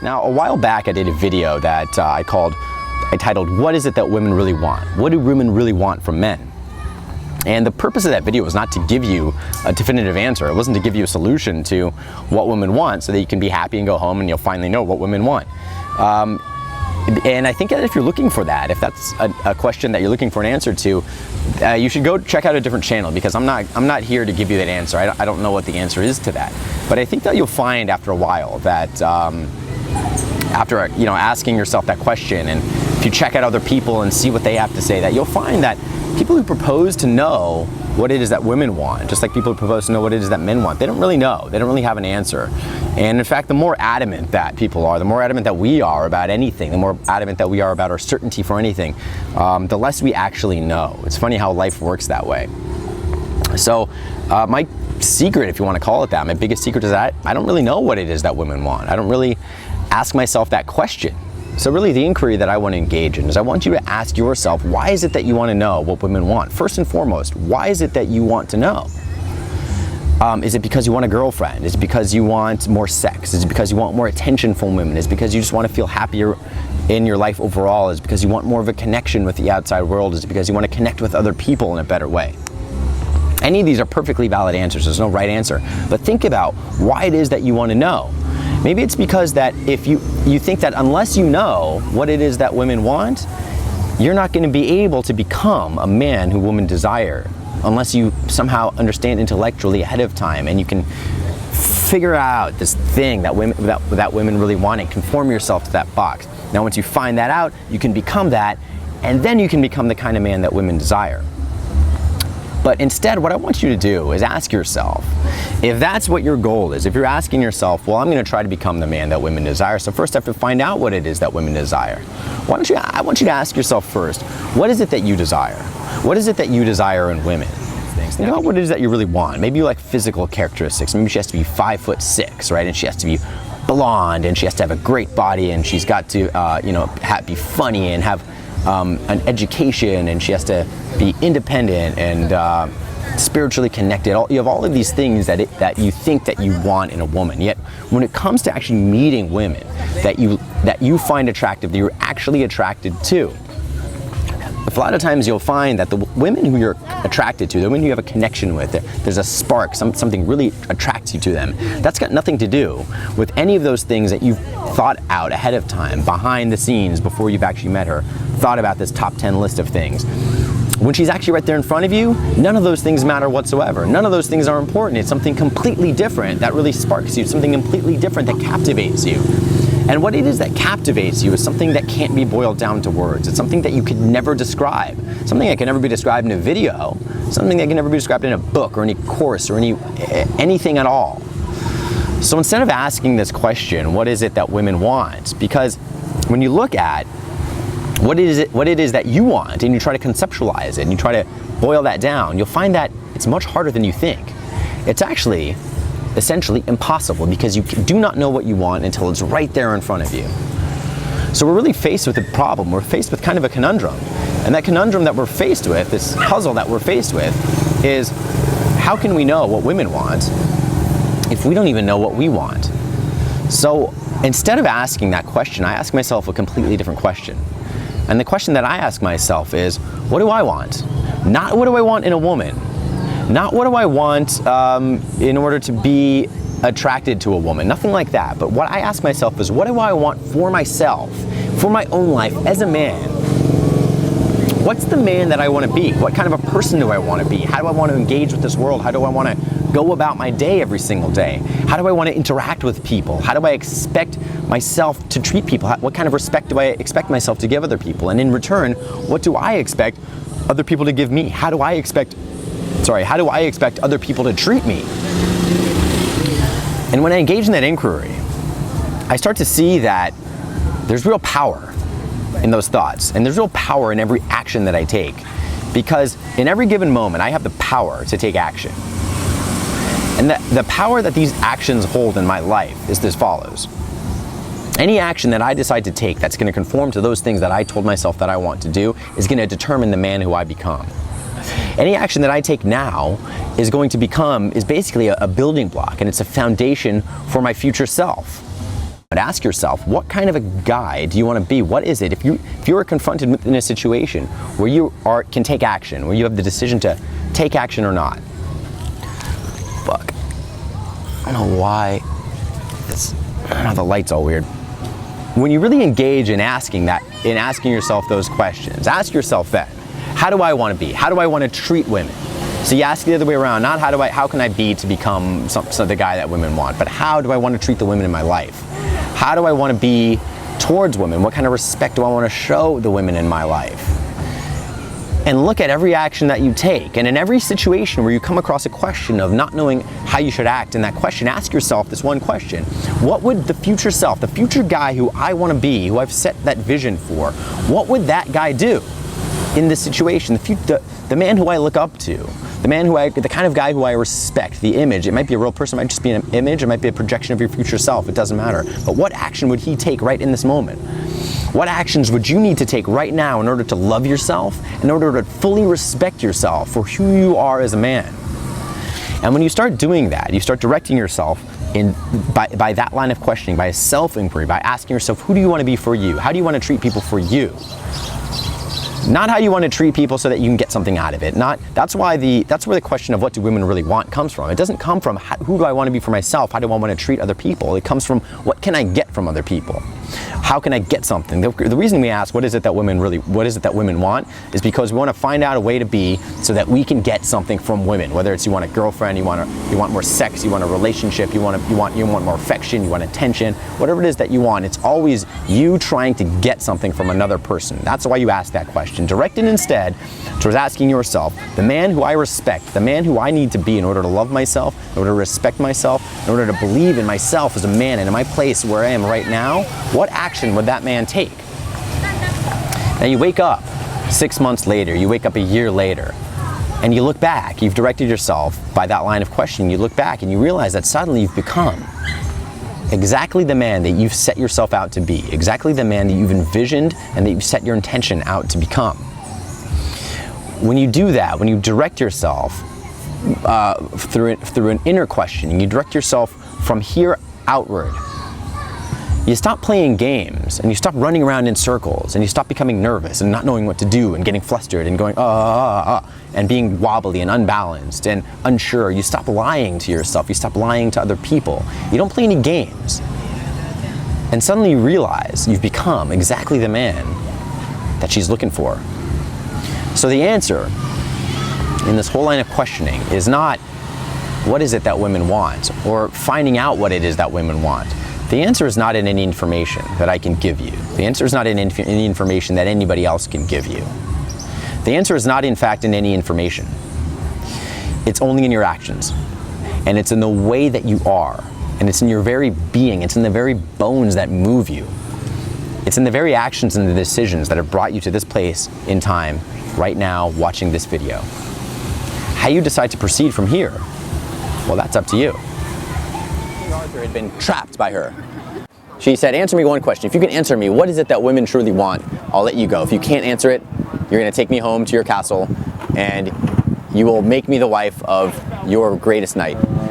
Now, a while back I did a video that I titled, "What is it that women really want? What do women really want from men?" And the purpose of that video was not to give you a definitive answer. It wasn't to give you a solution to what women want so that you can be happy and go home and you'll finally know what women want. And I think that if you're looking for that, if that's a question that you're looking for an answer to, you should go check out a different channel, because I'm not here to give you that answer. I don't know what the answer is to that. But I think that you'll find after a while that after asking yourself that question, and if you check out other people and see what they have to say, that you'll find that people who propose to know what it is that women want, just like people who propose to know what it is that men want, they don't really know. They don't really have an answer. And in fact, the more adamant that people are, the more adamant that we are about anything, the more adamant that we are about our certainty for anything, the less we actually know. It's funny how life works that way. So my secret, if you want to call it that, my biggest secret is that I don't really know what it is that women want. I don't really ask myself that question. So really the inquiry that I want to engage in is I want you to ask yourself, why is it that you want to know what women want? First and foremost, why is it that you want to know? Is it because you want a girlfriend? Is it because you want more sex? Is it because you want more attention from women? Is it because you just want to feel happier in your life overall? Is it because you want more of a connection with the outside world? Is it because you want to connect with other people in a better way? Any of these are perfectly valid answers. There's no right answer. But think about why it is that you want to know. Maybe it's because that if you think that unless you know what it is that women want, you're not going to be able to become a man who women desire, unless you somehow understand intellectually ahead of time and you can figure out this thing that women really want and conform yourself to that box. Now, once you find that out, you can become that, and then you can become the kind of man that women desire. But instead, what I want you to do is ask yourself, if that's what your goal is, if you're asking yourself, well, I'm going to try to become the man that women desire, so first I have to find out what it is that women desire. I want you to ask yourself first, what is it that you desire? What is it that you desire in women? Think about what it is that you really want. Maybe you like physical characteristics. Maybe she has to be 5'6", right? And she has to be blonde, and she has to have a great body, and she's got to, be funny and have an education, and she has to be independent and spiritually connected. You have all of these things that you think that you want in a woman. Yet when it comes to actually meeting women that you find attractive, that you're actually attracted to, a lot of times you'll find that the women who you're attracted to, the women you have a connection with, there's a spark, something really attracts you to them. That's got nothing to do with any of those things that you've thought out ahead of time, behind the scenes, before you've actually met her, thought about this top 10 list of things. When she's actually right there in front of you, none of those things matter whatsoever. None of those things are important. It's something completely different that really sparks you, something completely different that captivates you. And what it is that captivates you is something that can't be boiled down to words. It's something that you could never describe. Something that can never be described in a video. Something that can never be described in a book or any course or anything at all. So instead of asking this question, what is it that women want? Because when you look at what it is that you want and you try to conceptualize it and you try to boil that down, you'll find that it's much harder than you think. It's actually essentially impossible, because you do not know what you want until it's right there in front of you. So we're really faced with a problem. We're faced with kind of a conundrum. And that conundrum that we're faced with, this puzzle that we're faced with, is how can we know what women want if we don't even know what we want? So instead of asking that question, I ask myself a completely different question. And the question that I ask myself is, what do I want? Not what do I want in a woman. Not what do I want in order to be attracted to a woman. Nothing like that. But what I ask myself is, what do I want for myself, for my own life as a man? What's the man that I want to be? What kind of a person do I want to be? How do I want to engage with this world? How do I want to go about my day every single day? How do I want to interact with people? How do I expect myself to treat people? What kind of respect do I expect myself to give other people? And in return, what do I expect other people to give me? How do I expect other people to treat me? And when I engage in that inquiry, I start to see that there's real power in those thoughts, and there's real power in every action that I take, because in every given moment I have the power to take action. And the power that these actions hold in my life is as follows. Any action that I decide to take that's going to conform to those things that I told myself that I want to do is going to determine the man who I become. Any action that I take now is basically a building block, and it's a foundation for my future self. But ask yourself, what kind of a guy do you want to be? What is it? If you are confronted in a situation where you can take action, where you have the decision to take action or not. Fuck. I don't know why. I don't know, the light's all weird. When you really engage in asking yourself those questions, ask yourself that. How do I want to be? How do I want to treat women? So you ask the other way around, not how can I be to become the guy that women want, but how do I want to treat the women in my life? How do I want to be towards women? What kind of respect do I want to show the women in my life? And look at every action that you take. And in every situation where you come across a question of not knowing how you should act in that question, ask yourself this one question. What would the future self, the future guy who I want to be, who I've set that vision for, what would that guy do in this situation? The man who I look up to, the kind of guy who I respect, the image. It might be a real person, it might just be an image, it might be a projection of your future self, it doesn't matter. But what action would he take right in this moment? What actions would you need to take right now in order to love yourself, in order to fully respect yourself for who you are as a man? And when you start doing that, you start directing yourself by that line of questioning, by a self-inquiry, by asking yourself, who do you want to be for you? How do you want to treat people for you? Not how you want to treat people so that you can get something out of it. That's where the question of what do women really want comes from. It doesn't come from who do I want to be for myself, how do I want to treat other people. It comes from what can I get from other people? How can I get something? The reason we ask what is it that women want is because we want to find out a way to be so that we can get something from women. Whether it's you want a girlfriend, you want more sex, you want a relationship, you want more affection, you want attention, whatever it is that you want, it's always you trying to get something from another person. That's why you ask that question. Direct it instead towards asking yourself, the man who I respect, the man who I need to be in order to love myself, in order to respect myself, in order to believe in myself as a man and in my place where I am right now, what action would that man take? Now you wake up 6 months later, you wake up a year later, and you look back, you've directed yourself by that line of questioning, you look back and you realize that suddenly you've become exactly the man that you've set yourself out to be, exactly the man that you've envisioned and that you've set your intention out to become. When you do that, when you direct yourself through an inner questioning, you direct yourself from here outward, you stop playing games and you stop running around in circles and you stop becoming nervous and not knowing what to do and getting flustered and going and being wobbly and unbalanced and unsure. You stop lying to yourself, you stop lying to other people. You don't play any games. And suddenly you realize you've become exactly the man that she's looking for. So the answer in this whole line of questioning is not what is it that women want or finding out what it is that women want. The answer is not in any information that I can give you. The answer is not in any information that anybody else can give you. The answer is not, in fact, in any information. It's only in your actions. And it's in the way that you are. And it's in your very being. It's in the very bones that move you. It's in the very actions and the decisions that have brought you to this place in time, right now, watching this video. How you decide to proceed from here, well, that's up to you. Arthur had been trapped by her. She said, answer me one question. If you can answer me, what is it that women truly want? I'll let you go. If you can't answer it, you're going to take me home to your castle and you will make me the wife of your greatest knight.